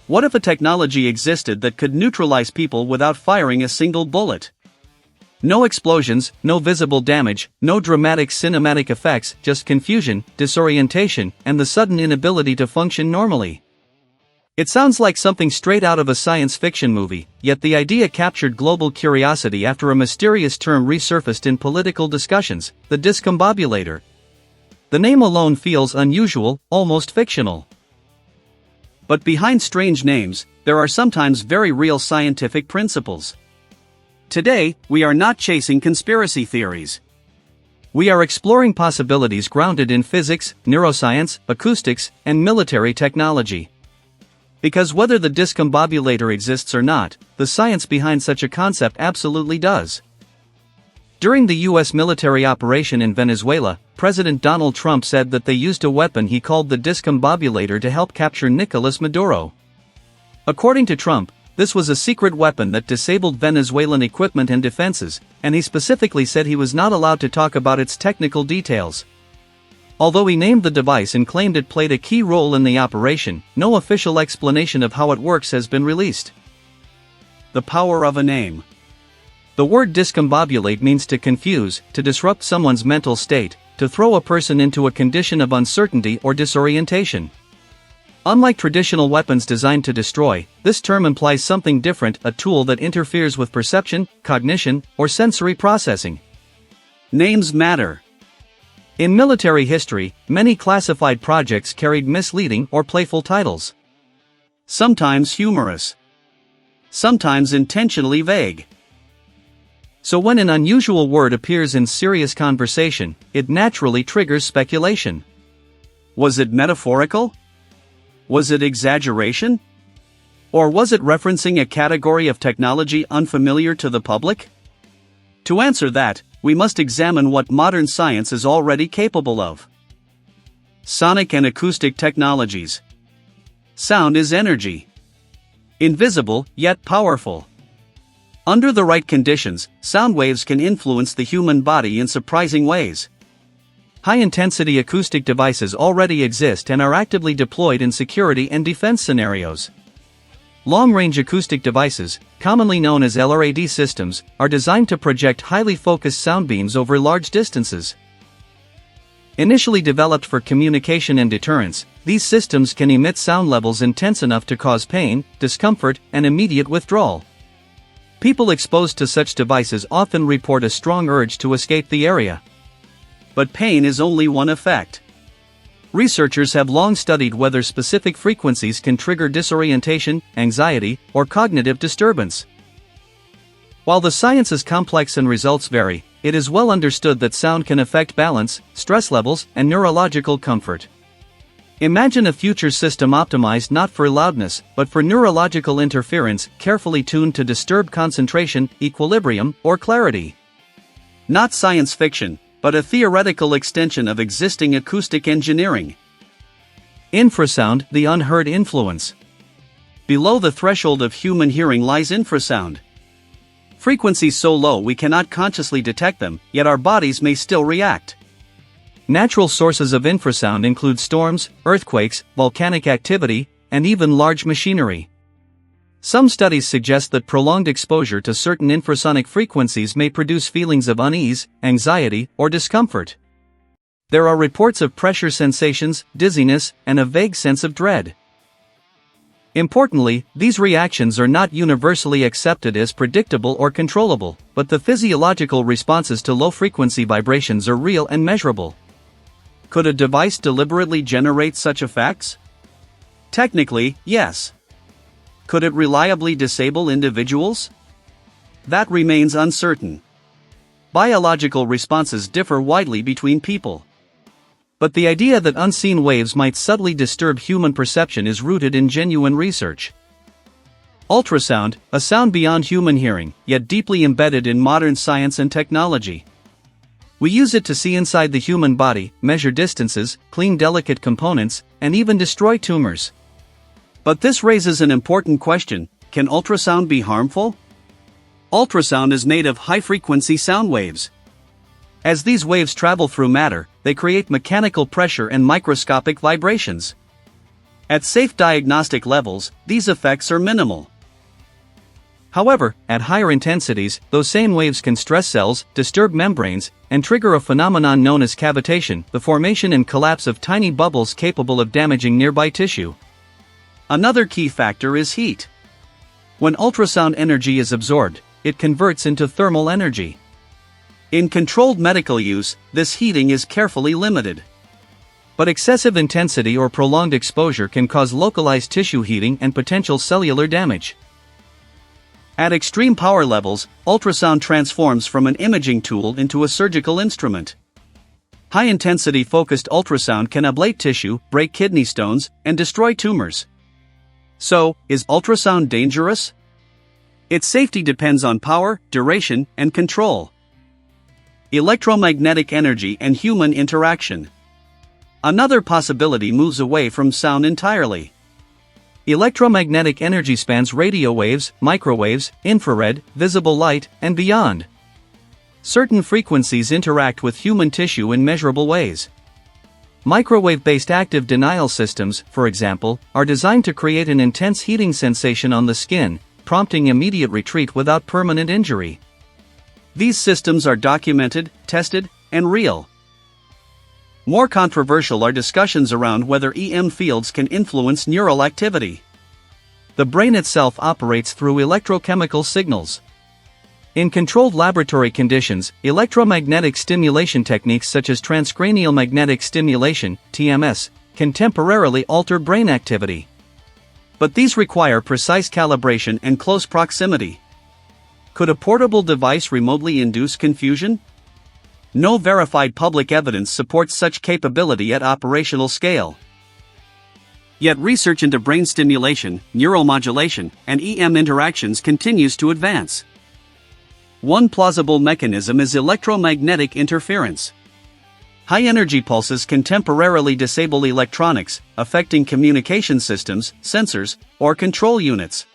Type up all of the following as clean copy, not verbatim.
What if a technology existed that could neutralize people without firing a single bullet? No explosions, no visible damage, no dramatic cinematic effects, just confusion, disorientation, and the sudden inability to function normally. It sounds like something straight out of a science fiction movie, yet the idea captured global curiosity after a mysterious term resurfaced in political discussions, the discombobulator. The name alone feels unusual, almost fictional. But behind strange names, there are sometimes very real scientific principles. Today, we are not chasing conspiracy theories. We are exploring possibilities grounded in physics, neuroscience, acoustics, and military technology. Because whether the discombobulator exists or not, the science behind such a concept absolutely does. During the U.S. military operation in Venezuela, President Donald Trump said that they used a weapon he called the discombobulator to help capture Nicolas Maduro. According to Trump, this was a secret weapon that disabled Venezuelan equipment and defenses, and he specifically said he was not allowed to talk about its technical details. Although he named the device and claimed it played a key role in the operation, no official explanation of how it works has been released. The power of a name. The word discombobulate means to confuse, to disrupt someone's mental state, to throw a person into a condition of uncertainty or disorientation. Unlike traditional weapons designed to destroy, this term implies something different, a tool that interferes with perception, cognition, or sensory processing. Names matter. In military history, many classified projects carried misleading or playful titles. Sometimes humorous. Sometimes intentionally vague. So when an unusual word appears in serious conversation, it naturally triggers speculation. Was it metaphorical? Was it exaggeration? Or was it referencing a category of technology unfamiliar to the public? To answer that, we must examine what modern science is already capable of. Sonic and acoustic technologies. Sound is energy. Invisible, yet powerful. Under the right conditions, sound waves can influence the human body in surprising ways. High-intensity acoustic devices already exist and are actively deployed in security and defense scenarios. Long-range acoustic devices, commonly known as LRAD systems, are designed to project highly focused sound beams over large distances. Initially developed for communication and deterrence, these systems can emit sound levels intense enough to cause pain, discomfort, and immediate withdrawal. People exposed to such devices often report a strong urge to escape the area. But pain is only one effect. Researchers have long studied whether specific frequencies can trigger disorientation, anxiety, or cognitive disturbance. While the science is complex and results vary, it is well understood that sound can affect balance, stress levels, and neurological comfort. Imagine a future system optimized not for loudness, but for neurological interference, carefully tuned to disturb concentration, equilibrium, or clarity. Not science fiction, but a theoretical extension of existing acoustic engineering. Infrasound, the unheard influence. Below the threshold of human hearing lies infrasound. Frequencies so low we cannot consciously detect them, yet our bodies may still react. Natural sources of infrasound include storms, earthquakes, volcanic activity, and even large machinery. Some studies suggest that prolonged exposure to certain infrasonic frequencies may produce feelings of unease, anxiety, or discomfort. There are reports of pressure sensations, dizziness, and a vague sense of dread. Importantly, these reactions are not universally accepted as predictable or controllable, but the physiological responses to low-frequency vibrations are real and measurable. Could a device deliberately generate such effects? Technically, yes. Could it reliably disable individuals? That remains uncertain. Biological responses differ widely between people. But the idea that unseen waves might subtly disturb human perception is rooted in genuine research. Ultrasound, a sound beyond human hearing, yet deeply embedded in modern science and technology. We use it to see inside the human body, measure distances, clean delicate components, and even destroy tumors. But this raises an important question: can ultrasound be harmful? Ultrasound is made of high-frequency sound waves. As these waves travel through matter, they create mechanical pressure and microscopic vibrations. At safe diagnostic levels, these effects are minimal. However, at higher intensities, those same waves can stress cells, disturb membranes, and trigger a phenomenon known as cavitation, the formation and collapse of tiny bubbles capable of damaging nearby tissue. Another key factor is heat. When ultrasound energy is absorbed, it converts into thermal energy. In controlled medical use, this heating is carefully limited. But excessive intensity or prolonged exposure can cause localized tissue heating and potential cellular damage. At extreme power levels, ultrasound transforms from an imaging tool into a surgical instrument. High-intensity focused ultrasound can ablate tissue, break kidney stones, and destroy tumors. So, is ultrasound dangerous? Its safety depends on power, duration, and control. Electromagnetic energy and human interaction. Another possibility moves away from sound entirely. Electromagnetic energy spans radio waves, microwaves, infrared, visible light, and beyond. Certain frequencies interact with human tissue in measurable ways. Microwave-based active denial systems, for example, are designed to create an intense heating sensation on the skin, prompting immediate retreat without permanent injury. These systems are documented, tested, and real. More controversial are discussions around whether EM fields can influence neural activity. The brain itself operates through electrochemical signals. In controlled laboratory conditions, electromagnetic stimulation techniques such as transcranial magnetic stimulation, TMS, can temporarily alter brain activity. But these require precise calibration and close proximity. Could a portable device remotely induce confusion? No verified public evidence supports such capability at operational scale. Yet research into brain stimulation, neuromodulation, and EM interactions continues to advance. One plausible mechanism is electromagnetic interference. High-energy pulses can temporarily disable electronics, affecting communication systems, sensors, or control units.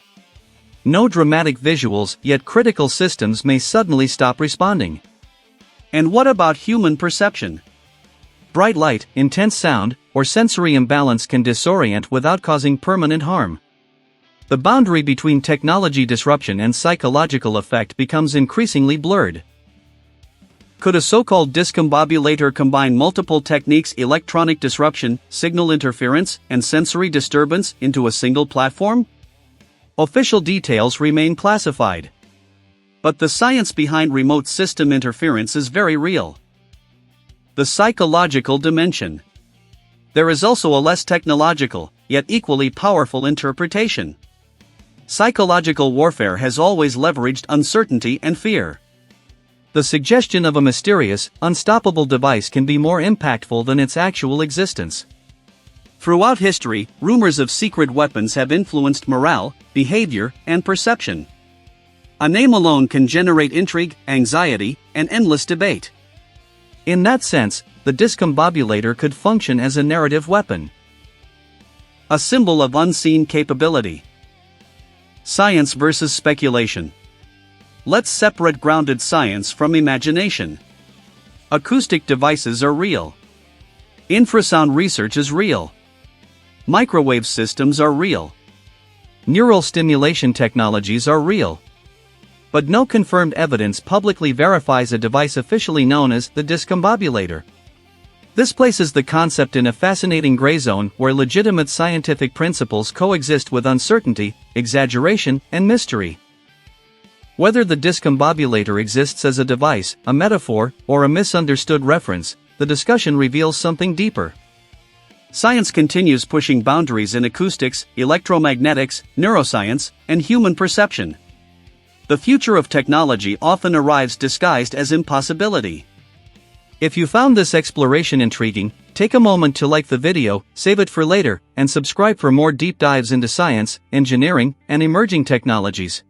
No dramatic visuals, yet critical systems may suddenly stop responding. And what about human perception? Bright light, intense sound, or sensory imbalance can disorient without causing permanent harm. The boundary between technology disruption and psychological effect becomes increasingly blurred. Could a so-called discombobulator combine multiple techniques: electronic disruption, signal interference, and sensory disturbance into a single platform? Official details remain classified. But the science behind remote system interference is very real. The psychological dimension. There is also a less technological, yet equally powerful interpretation. Psychological warfare has always leveraged uncertainty and fear. The suggestion of a mysterious, unstoppable device can be more impactful than its actual existence. Throughout history, rumors of secret weapons have influenced morale, behavior, and perception. A name alone can generate intrigue, anxiety, and endless debate. In that sense, the discombobulator could function as a narrative weapon. A symbol of unseen capability. Science versus speculation. Let's separate grounded science from imagination. Acoustic devices are real. Infrasound research is real. Microwave systems are real. Neural stimulation technologies are real. But no confirmed evidence publicly verifies a device officially known as the discombobulator. This places the concept in a fascinating gray zone where legitimate scientific principles coexist with uncertainty, exaggeration, and mystery. Whether the discombobulator exists as a device, a metaphor, or a misunderstood reference, the discussion reveals something deeper. Science continues pushing boundaries in acoustics, electromagnetics, neuroscience, and human perception. The future of technology often arrives disguised as impossibility. If you found this exploration intriguing, take a moment to like the video, save it for later, and subscribe for more deep dives into science, engineering, and emerging technologies.